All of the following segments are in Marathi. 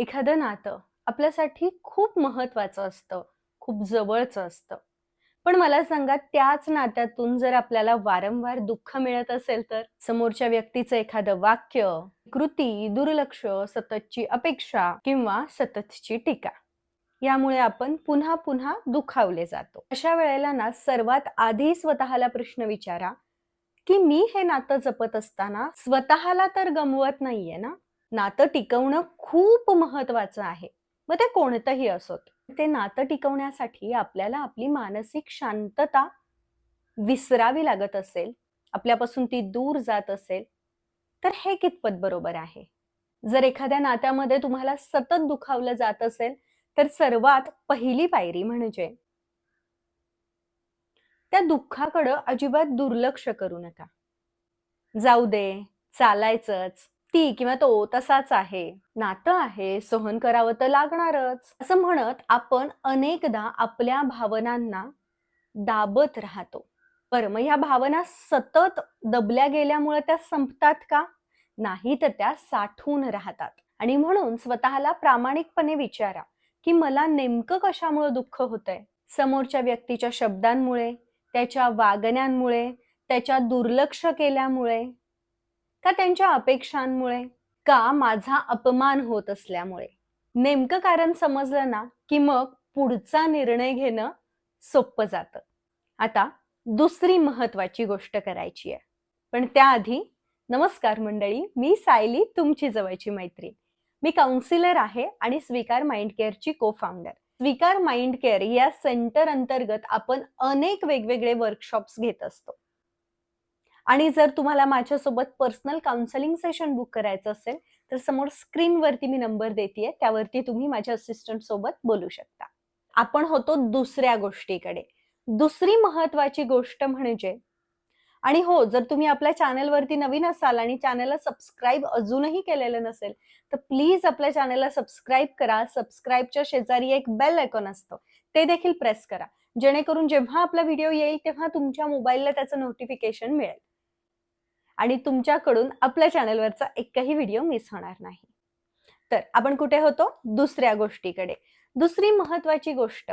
एखादं नातं आपल्यासाठी खूप महत्वाचं असतं, खूप जवळचं असतं. पण मला सांगा त्याच नात्यातून जर आपल्याला वारंवार दुःख मिळत असेल तर? समोरच्या व्यक्तीचं एखादं वाक्य, कृती, दुर्लक्ष, सततची अपेक्षा किंवा सततची टीका. यामुळे आपण पुन्हा पुन्हा दुखावले जातो. अशा वेळेला ना सर्वात आधी स्वतःला प्रश्न विचारा, की मी हे नातं जपत असताना स्वतःला तर गमवत नाहीये ना? नातं टिकवणं खूप महत्वाचं आहे. मग ते कोणतंही असोत. ते नातं टिकवण्यासाठी आपल्याला आपली मानसिक शांतता विसरावी लागत असेल, आपल्यापासून ती दूर जात असेल, तर हे कितपत बरोबर आहे? जर एखाद्या नात्यामध्ये तुम्हाला सतत दुखावलं जात असेल, तर सर्वात पहिली पायरी म्हणजे त्या दुःखाकडं अजिबात दुर्लक्ष करू नका. जाऊ दे, चालायचंच. ती किंवा तो तसाच आहे. नातं आहे, सहन करावं तर लागणारच. असं म्हणत आपण अनेकदा आपल्या भावनांना दाबत राहतो. बरं, मग ह्या भावना सतत दबल्या गेल्यामुळे त्या संपतात का? नाही, तर त्या साठून राहतात. आणि म्हणून स्वतःला प्रामाणिकपणे विचारा, की मला नेमकं कशामुळे दुःख होतंय? समोरच्या व्यक्तीच्या शब्दांमुळे, त्याच्या वागण्यांमुळे, त्याच्या दुर्लक्ष केल्यामुळे, का त्यांच्या अपेक्षांमुळे, का माझा अपमान होत असल्यामुळे? नेमकं कारण समजलं ना, की मग पुढचा निर्णय घेणं सोपं जातं. आता दुसरी महत्वाची गोष्ट करायची आहे. पण त्याआधी नमस्कार मंडळी, मी सायली, तुमची जवळची मैत्रीण. मी काउन्सिलर आहे आणि स्वीकार माइंड केअरची को-फाउंडर. स्वीकार माइंड केअर या सेंटर अंतर्गत आपण अनेक वेगवेगळे वर्कशॉप्स घेत असतो. आणि जर तुम्हाला माझ्यासोबत पर्सनल काउन्सिलिंग सेशन बुक करायचं असेल, तर समोर स्क्रीनवरती मी नंबर देतीये, त्यावरती तुम्ही माझ्या असिस्टंट सोबत बोलू शकता. आपण होतो दुसऱ्या गोष्टीकडे. दुसरी महत्वाची गोष्ट म्हणजे आणि हो, जर तुम्ही आपल्या चॅनलवरती नवीन असाल आणि चॅनलला सबस्क्राईब अजूनही केलेलं नसेल, तर प्लीज आपल्या चॅनलला सबस्क्राईब करा. सबस्क्राईबच्या शेजारी एक बेल आयकॉन असतं, ते देखील प्रेस करा. जेणेकरून जेव्हा आपला व्हिडिओ येईल, तेव्हा तुमच्या मोबाईलला त्याचं नोटिफिकेशन मिळेल. आणि तुमच्याकडून आपल्या चॅनलवरचा एकही व्हिडिओ मिस होणार नाही. तर आपण कुठे होतो? दुसऱ्या गोष्टीकडे. दुसरी महत्वाची गोष्ट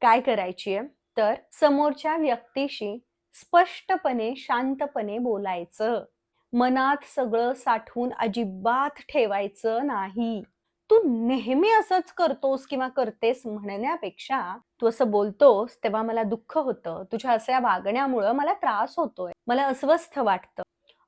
काय करायची आहे? तर समोरच्या व्यक्तीशी स्पष्टपणे, शांतपणे बोलायचं. मनात सगळं साठवून अजिबात ठेवायचं नाही. तू नेहमी असंच करतोस किंवा करतेस म्हणण्यापेक्षा, तू असं बोलतोस तेव्हा मला दुःख होतं. तुझ्या अशा वागण्यामुळं मला त्रास होतोय. मला अस्वस्थ वाटतं.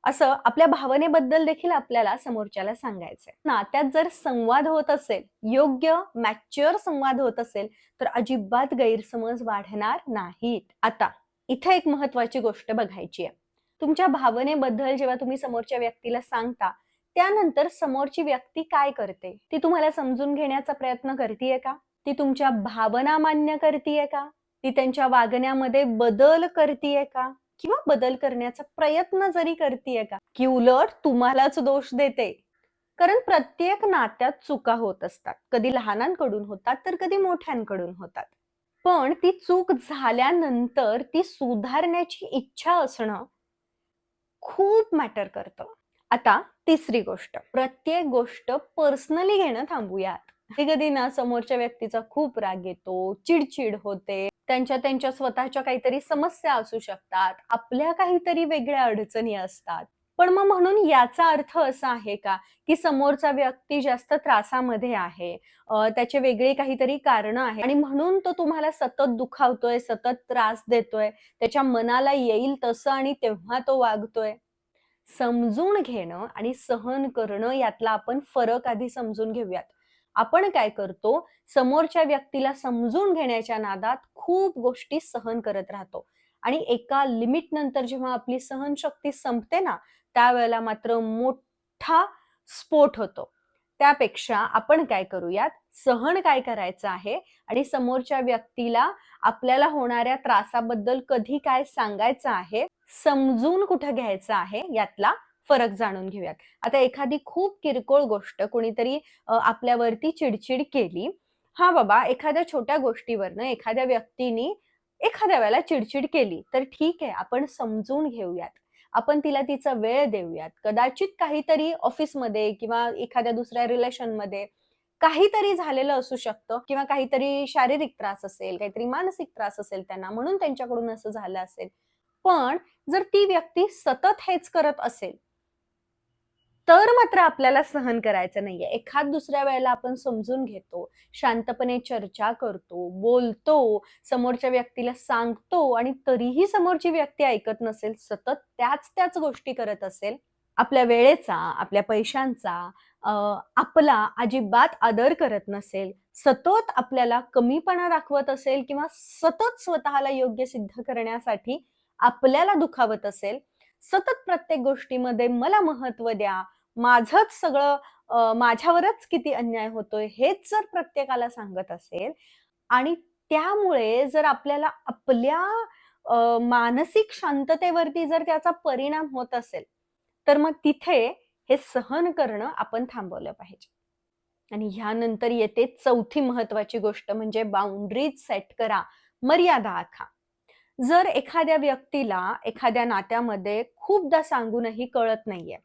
असं आपल्या भावनेबद्दल देखील आपल्याला समोरच्याला सांगायचंय. नात्यात जर संवाद होत असेल, योग्य मॅच्युअर संवाद होत असेल, तर अजिबात गैरसमज वाढणार नाहीत. आता इथे एक महत्वाची गोष्ट बघायची आहे. तुमच्या भावनेबद्दल जेव्हा तुम्ही समोरच्या व्यक्तीला सांगता, त्यानंतर समोरची व्यक्ती काय करते? ती तुम्हाला समजून घेण्याचा प्रयत्न करतीये का? ती तुमच्या भावना मान्य करतीये का? ती त्यांच्या वागण्यामध्ये बदल करतीये का? किंवा बदल करण्याचा प्रयत्न जरी करतीये का? की उलट तुम्हालाच दोष देते? कारण प्रत्येक नात्यात चुका होत असतात. कधी लहानांकडून होतात, तर कधी मोठ्यांकडून होतात. पण ती चूक झाल्यानंतर ती सुधारण्याची इच्छा असणं खूप मॅटर करतं. आता तिसरी गोष्ट, प्रत्येक गोष्ट पर्सनली घेणं थांबूयात. कधी-कधी ना समोरच्या व्यक्तीचा खूप राग येतो, चिड होते, त्यांच्या स्वतःच्या काहीतरी समस्या असू शकतात, आपल्या काहीतरी वेगळ्या अडचणी असतात. पण मग म्हणून याचा अर्थ असा आहे का, की समोरचा व्यक्ती जास्त त्रासामध्ये आहे, त्याचे वेगळे काहीतरी कारणं आहेत आणि म्हणून तो तुम्हाला सतत दुखावतोय, सतत त्रास देतोय, त्याच्या मनाला येईल तसं आणि तेव्हा तो वागतोय? समजून घेणं आणि सहन करणं यातला आपण फरक आधी समजून घेऊयात. आपण काय करतो, समोरच्या व्यक्तीला समजून घेण्याच्या नादात खूप गोष्टी सहन करत राहतो आणि एका लिमिट नंतर जेव्हा आपली सहनशक्ती संपते ना, त्यावेळेला मात्र मोठा स्फोट होतो. त्यापेक्षा आपण काय करूयात, सहन काय करायचं आहे आणि समोरच्या व्यक्तीला आपल्याला होणाऱ्या त्रासाबद्दल कधी काय सांगायचं आहे, समजून कुठं घ्यायचं आहे, यातला फरक जाणून घेऊयात. आता एखादी खूप किरकोळ गोष्ट कोणीतरी आपल्यावरती चिडचिड केली. हां बाबा, एखाद्या छोट्या गोष्टीवरनं एखाद्या व्यक्तीनी एखाद्या वेळेला चिडचिड केली, तर ठीक आहे, आपण समजून घेऊयात. आपण तिला तिचा वेळ देऊयात. कदाचित काहीतरी ऑफिसमध्ये किंवा एखाद्या दुसऱ्या रिलेशनमध्ये काहीतरी झालेलं असू शकतं किंवा काहीतरी शारीरिक त्रास असेल, काहीतरी मानसिक त्रास असेल त्यांना, म्हणून त्यांच्याकडून असं झालं असेल. पण जर ती व्यक्ती सतत हेच करत असेल, तर मात्र आपल्याला सहन करायचं नाहीये. एखाद दुसऱ्या वेळेला आपण समजून घेतो, शांतपणे चर्चा करतो, बोलतो, समोरच्या व्यक्तीला सांगतो आणि तरीही समोरची व्यक्ती ऐकत नसेल, सतत त्याच गोष्टी करत असेल, आपल्या वेळेचा, आपल्या पैशांचा अ, आपला अजिबात आदर करत नसेल, सतत आपल्याला कमीपणा दाखवत असेल किंवा सतत स्वतःला योग्य सिद्ध करण्यासाठी आपल्याला दुखावत असेल, सतत प्रत्येक गोष्टीमध्ये मला महत्त्व द्या, माझंच सगळं माझ्यावरच किती अन्याय होतोय, हेच जर प्रत्येकाला सांगत असेल आणि त्यामुळे जर आपल्याला आपल्या मानसिक शांततेवरती जर त्याचा परिणाम होत असेल, तर मग तिथे हे सहन करणं आपण थांबवलं पाहिजे. आणि ह्यानंतर येते चौथी महत्वाची गोष्ट म्हणजे बाउंडरीज सेट करा, मर्यादा आखा. जर एखाद्या व्यक्तीला एखाद्या नात्यामध्ये खूपदा सांगूनही कळत नाहीये,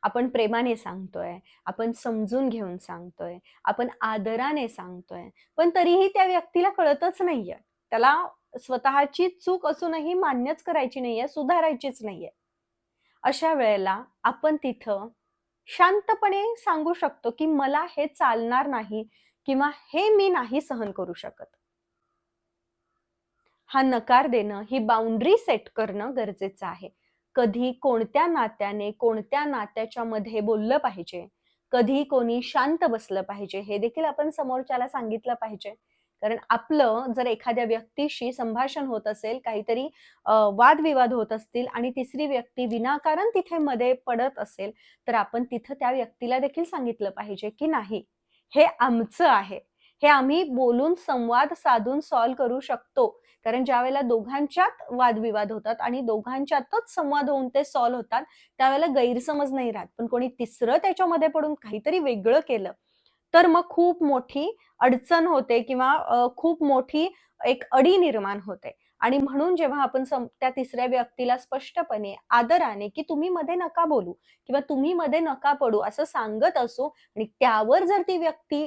आपण प्रेमाने सांगतोय, आपण समजून घेऊन सांगतोय, आपण आदराने सांगतोय, पण तरीही त्या व्यक्तीला कळतच नाहीये. त्याला स्वतःची चूक असूनही मान्यच करायची नाहीये, सुधारायचीच नाहीये. अशा वेळेला आपण तिथं शांतपणे सांगू शकतो, की मला हे चालणार नाही किंवा हे मी नाही सहन करू शकत. हा नकार देणं, ही बाउंडरी सेट करणं गरजेचं आहे. कधी कोणत्या नात्याने, कोणत्या नात्याच्या मध्ये बोललं पाहिजे, कधी कोणी शांत बसलं पाहिजे, हे देखील आपण समोरच्याला सांगितलं पाहिजे. कारण आपलं जर एखाद्या व्यक्तीशी संभाषण होत असेल, काहीतरी वादविवाद होत असतील आणि तिसरी व्यक्ती विनाकारण तिथे मध्ये पडत असेल, तर आपण तिथं त्या व्यक्तीला देखील सांगितलं पाहिजे, की नाही, हे आमचं आहे. हे आम्ही बोलून संवाद साधून सॉल्व्ह करू शकतो. कारण ज्यावेळेला दोघांच्यात वादविवाद होतात आणि दोघांच्यातच संवाद होऊन ते सॉल्व्ह होतात, त्यावेळेला गैरसमज नाही राहत. पण कोणी तिसरं त्याच्यामध्ये पडून काहीतरी वेगळं केलं, तर मग खूप मोठी अडचण होते किंवा खूप मोठी एक अडी निर्माण होते. आणि म्हणून जेव्हा आपण त्या तिसऱ्या व्यक्तीला स्पष्टपणे, आदराने, की तुम्ही मध्ये नका बोलू किंवा तुम्ही मध्ये नका पडू असं सांगत असू आणि त्यावर जर ती व्यक्ती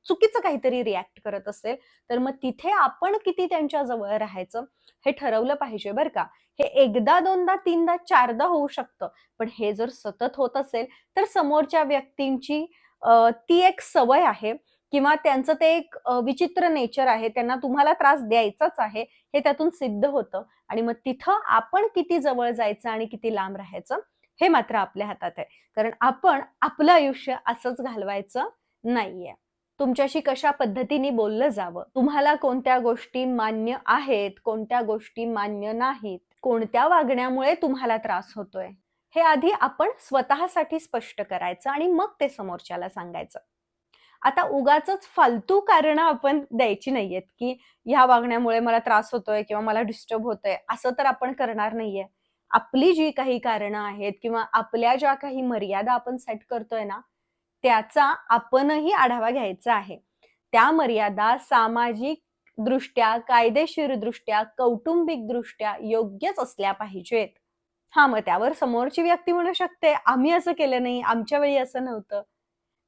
चुकीचं काहीतरी रिएक्ट करत असेल, तर मग तिथे आपण किती त्यांच्या जवळ राहायचं हे ठरवलं पाहिजे बरं का. हे एकदा, दोनदा, तीनदा, चारदा होऊ शकतं. पण हे जर सतत होत असेल, तर समोरच्या व्यक्तींची ती एक सवय आहे किंवा त्यांचं ते एक विचित्र नेचर आहे. त्यांना तुम्हाला त्रास द्यायचाच आहे, हे त्यातून सिद्ध होतं आणि मग तिथं आपण किती जवळ जायचं आणि किती लांब राहायचं, हे मात्र आपल्या हातात आहे. कारण आपण आपलं आयुष्य असंच घालवायचं नाहीये. तुमच्याशी कशा पद्धतीने बोललं जावं, तुम्हाला कोणत्या गोष्टी मान्य आहेत, कोणत्या गोष्टी मान्य नाहीत, कोणत्या वागण्यामुळे तुम्हाला त्रास होतोय, हे आधी आपण स्वतःसाठी स्पष्ट करायचं आणि मग ते समोरच्याला सांगायचं. आता उगाचच फालतू कारणं आपण द्यायची नाहीयेत, की ह्या वागण्यामुळे मला त्रास होतोय किंवा मला डिस्टर्ब होतंय, असं तर आपण करणार नाहीये. आपली जी काही कारणं आहेत किंवा आपल्या ज्या काही मर्यादा आपण सेट करतोय ना, त्याचा आपणही आढावा घ्यायचा आहे. त्या मर्यादा सामाजिकदृष्ट्या, कायदेशीरदृष्ट्या, कौटुंबिकदृष्ट्या योग्यच असल्या पाहिजेत. हां, मग त्यावर समोरची व्यक्ती म्हणू शकते, "आम्ही असं केलं नाही, आमच्या वेळी असं नव्हतं."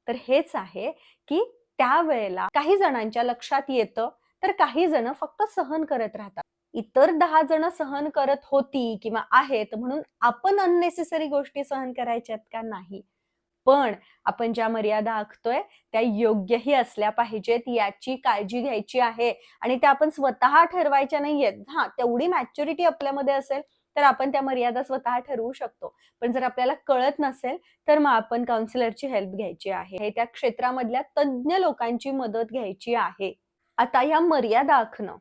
तर हेच आहे, की त्यावेळेला काही जणांच्या लक्षात येतं, तर काही जण फक्त सहन करत राहतात. इतर 10 जण सहन करत होती किंवा आहेत म्हणून आपण अननेसेसरी गोष्टी सहन करायच्यात का? नाही. पण आपण ज्या मर्यादा आखतोय त्या योग्यही असल्या पाहिजेत याची काळजी घ्यायची आहे आणि त्या आपण स्वतः ठरवायच्या नाहीयेत. हां, तेवढी मॅच्युरिटी आपल्यामध्ये असेल, तर आपण त्या मर्यादा स्वतः ठरवू शकतो. पण जर आपल्याला कळत नसेल, तर मग आपण काउन्सिलरची हेल्प घ्यायची आहे. त्या क्षेत्रामधल्या तज्ञ लोकांची मदत घ्यायची आहे. आता या मर्यादा आखणं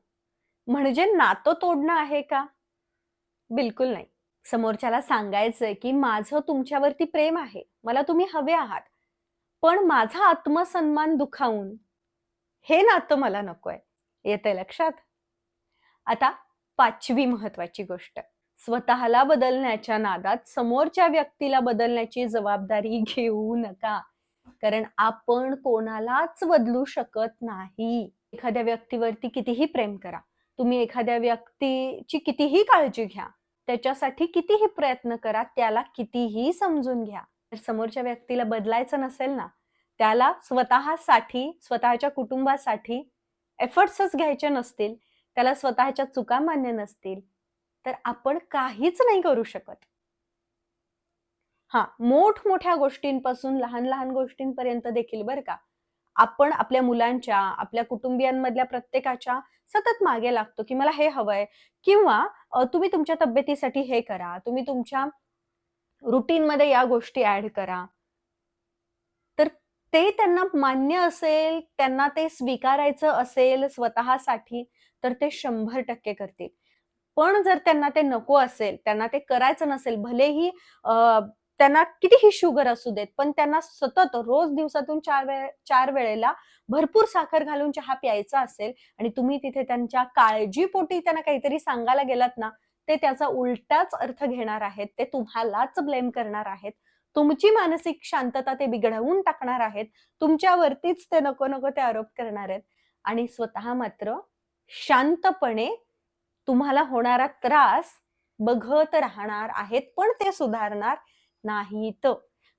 म्हणजे नातं तोडणं आहे का? बिलकुल नाही. समोरच्याला सांगायचंय, की माझं तुमच्यावरती प्रेम आहे. मला तुम्ही हवे आहात. पण माझा आत्मसन्मान दुखावून हे नातं मला नकोय. येतंय लक्षात? आता 5वी महत्वाची गोष्ट. स्वतःला बदलण्याच्या नादात समोरच्या व्यक्तीला बदलण्याची जबाबदारी घेऊ नका. कारण आपण कोणालाच बदलू शकत नाही. एखाद्या व्यक्तीवरती कितीही प्रेम करा. तुम्ही एखाद्या व्यक्तीची कितीही काळजी घ्या. त्याच्यासाठी कितीही प्रयत्न करा, त्याला कितीही समजून घ्या. जर समोरच्या व्यक्तीला बदलायचं नसेल ना, त्याला स्वतःसाठी, स्वतःच्या कुटुंबासाठी एफर्ट्सच घ्यायचे नसतील, त्याला स्वतःच्या चुका मान्य नसतील, तर आपण काहीच नाही करू शकत. हां, मोठमोठ्या गोष्टींपासून लहान-लहान गोष्टींपर्यंत देखील बरं का, आपण आपल्या मुलांच्या, आपल्या कुटुंबियांमधल्या प्रत्येकाच्या सतत मागे लागतो, की मला हे हवंय किंवा तुम्ही तुमच्या तब्येतीसाठी हे करा, तुम्ही तुमच्या रुटीनमध्ये या गोष्टी ॲड करा. तर ते त्यांना मान्य असेल, त्यांना ते स्वीकारायचं असेल स्वतःसाठी, तर ते 100% करतील. पण जर त्यांना ते नको असेल, त्यांना ते करायचं नसेल, भलेही त्यांना कितीही शुगर असू देत, पण त्यांना सतत रोज दिवसातून 4 वेळेला भरपूर साखर घालून चहा प्यायचा असेल आणि तुम्ही तिथे त्यांच्या काळजीपोटी त्यांना काहीतरी सांगायला गेलात ना, ते त्याचा उलटाच अर्थ घेणार आहेत. ते तुम्हालाच ब्लेम करणार आहेत. तुमची मानसिक शांतता ते बिघडवून टाकणार आहेत. तुमच्यावरतीच ते नको-नको ते आरोप करणार आहेत आणि स्वतः मात्र शांतपणे तुम्हाला होणारा त्रास बघत राहणार आहेत, पण ते सुधारणार नाहीत.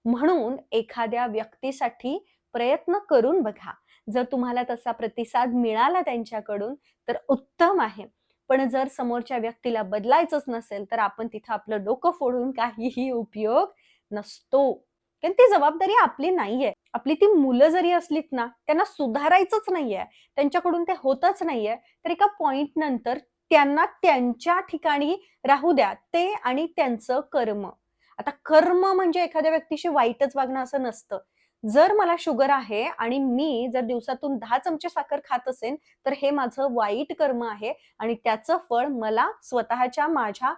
म्हणून एखाद्या व्यक्तीसाठी प्रयत्न करून बघा. जर तुम्हाला तसा प्रतिसाद मिळाला त्यांच्याकडून तर उत्तम आहे. पण जर समोरच्या व्यक्तीला बदलायचंच नसेल, तर आपण तिथं आपलं डोकं फोडून काहीही उपयोग नसतो. कारण ती जबाबदारी आपली नाहीये. आपली ती मुलं जरी असलीत ना, त्यांना सुधारायचंच नाहीये, त्यांच्याकडून ते होतच नाहीये, तर एका पॉइंट नंतर त्यांना त्यांच्या ठिकाणी राहू द्या. ते आणि त्यांचं कर्म. आता कर्म म्हणजे एखाद्या व्यक्तीशी वाईटच वागणं असं नसतं. जर मला शुगर आहे आणि मी जर दिवसातून 10 चमचे साखर खात असेन, तर हे माझं वाईट कर्म आहे आणि त्याचं फळ मला स्वतःच्या माझ्या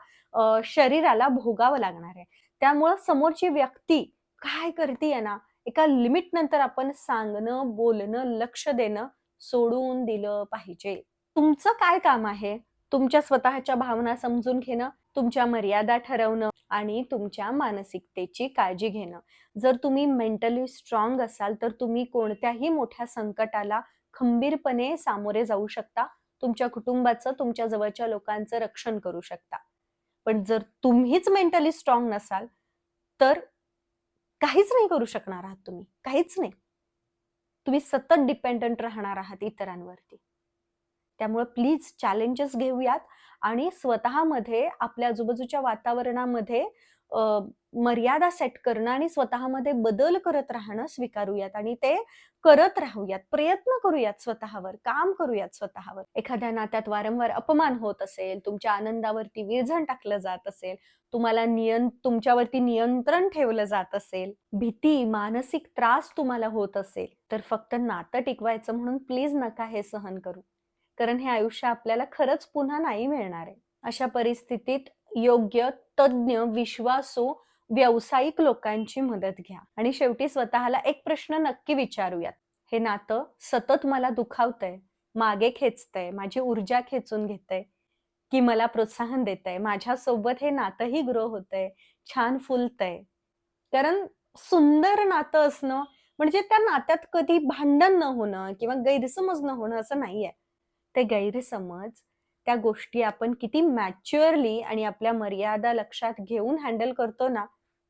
शरीराला भोगावं लागणार आहे. त्यामुळं समोरची व्यक्ती काय करतीये ना, एका लिमिट नंतर आपण सांगणं, बोलणं, लक्ष देणं सोडून दिलं पाहिजे. तुमचं काय काम आहे? तुमच्या स्वतःच्या भावना समजून घेणं, तुमच्या मर्यादा ठरवणं आणि तुमच्या मानसिकतेची काळजी घेणं. जर तुम्ही मेंटली स्ट्राँग असाल, तर तुम्ही कोणत्याही मोठ्या संकटाला खंबीरपणे सामोरे जाऊ शकता. तुमच्या कुटुंबाचं, तुमच्या जवळच्या लोकांचं रक्षण करू शकता. पण जर तुम्हीच मेंटली स्ट्राँग नसाल, तर काहीच नाही करू शकणार आहात तुम्ही. काहीच नाही. तुम्ही सतत डिपेंडंट राहणार आहात इतरांवरती. त्यामुळे प्लीज चॅलेंजेस घेऊयात आणि स्वतःमध्ये आपल्या आजूबाजूच्या वातावरणामध्ये अ, मर्यादा सेट करणं आणि स्वतःमध्ये बदल करत राहणं स्वीकारूयात आणि ते करत राहूयात. प्रयत्न करूयात स्वतःवर, काम करूयात स्वतःवर. एखाद्या नात्यात वारंवार अपमान होत असेल, तुमच्या आनंदावरती विरजण टाकलं जात असेल, तुम्हाला तुमच्यावरती नियंत्रण ठेवलं जात असेल, भीती, मानसिक त्रास तुम्हाला होत असेल, तर फक्त नातं टिकवायचं म्हणून प्लीज नका हे सहन करू. कारण हे आयुष्य आपल्याला खरंच पुन्हा नाही मिळणार आहे. अशा परिस्थितीत योग्य, तज्ञ, विश्वासू, व्यावसायिक लोकांची मदत घ्या. आणि शेवटी स्वतःला एक प्रश्न नक्की विचारूयात. हे नातं सतत मला दुखावतंय, मागे खेचतंय, माझी ऊर्जा खेचून घेतंय, की मला प्रोत्साहन देतंय? माझ्यासोबत हे नातंही ग्रो होतंय, छान फुलतंय. कारण सुंदर नातं असणं म्हणजे त्या नात्यात कधी भांडण न होणं किंवा गैरसमज न होणं असं नाहीये. ते गैरसमज, त्या गोष्टी आपण किती मॅच्युअरली आणि आपल्या मर्यादा लक्षात घेऊन हँडल करतो ना,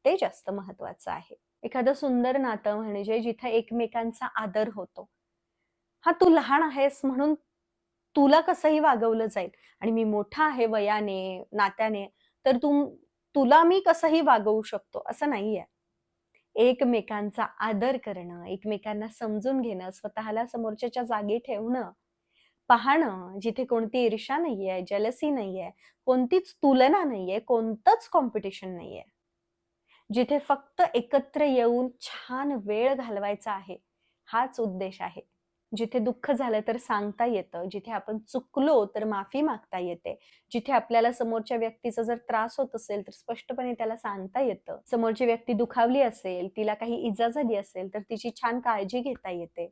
ते जास्त महत्वाचं आहे. एखादं सुंदर नातं म्हणजे जिथे एकमेकांचा आदर होतो. हां, तू लहान आहेस म्हणून तुला कसंही वागवलं जाईल आणि मी मोठा आहे वयाने, नात्याने, तर तुला मी कसंही वागवू शकतो, असं नाहीये. एकमेकांचा आदर करणं, एकमेकांना समजून घेणं, स्वतःला समोरच्याच्या जागी ठेवणं, पाहणं, जिथे कोणती ईर्ष्या नाहीये, जेलसी नाहीये, कोणतीच तुलना नाहीये, कोणतंच कॉम्पिटिशन नाहीये. जिथे फक्त एकत्र येऊन छान वेळ घालवायचा आहे, हाच उद्देश आहे. जिथे दुःख झालं तर सांगता येतं, जिथे आपण चुकलो तर माफी मागता येते, जिथे आपल्याला समोरच्या व्यक्तीचा जर त्रास होत असेल तर स्पष्टपणे त्याला सांगता येतं. समोरची व्यक्ती दुखावली असेल, तिला काही इजा झाली असेल तर तिची छान काळजी घेता येते.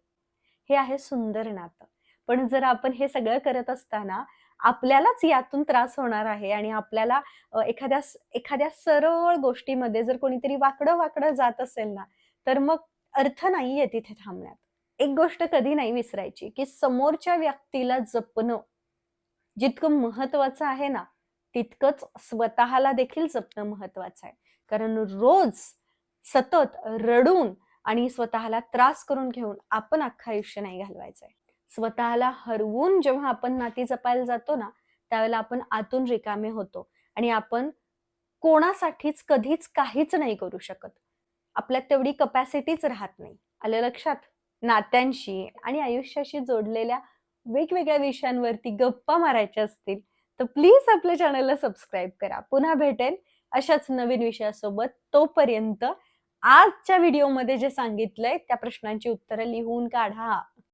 हे आहे सुंदर नातं. पण जर आपण हे सगळं करत असताना आपल्यालाच यातून त्रास होणार आहे आणि आपल्याला एखाद्या सरळ गोष्टीमध्ये जर कोणीतरी वाकडं-वाकडं जात असेल ना, तर मग अर्थ नाहीये तिथे थांबण्यात. एक गोष्ट कधी नाही विसरायची, की समोरच्या व्यक्तीला जपणं जितकं महत्वाचं आहे ना, तितकंच स्वतःला देखील जपणं महत्वाचं आहे. कारण रोज सतत रडून आणि स्वतःला त्रास करून घेऊन आपण अख्खं आयुष्य नाही घालवायचंय. स्वतःला हरवून जेव्हा आपण नाती जपायला जातो ना, त्यावेळेला आपण आतून रिकामे होतो आणि आपण कोणासाठीच कधीच काहीच नाही करू शकत. आपल्यात तेवढी कपॅसिटीच राहत नाही. आलं लक्षात? नात्यांशी आणि आयुष्याशी जोडलेल्या वेगवेगळ्या विषयांवरती गप्पा मारायच्या असतील, तर प्लीज आपल्या चॅनलला सबस्क्राईब करा. पुन्हा भेटेन अशाच नवीन विषयासोबत. तोपर्यंत आजच्या व्हिडिओमध्ये जे सांगितलंय त्या प्रश्नांची उत्तरं लिहून काढा.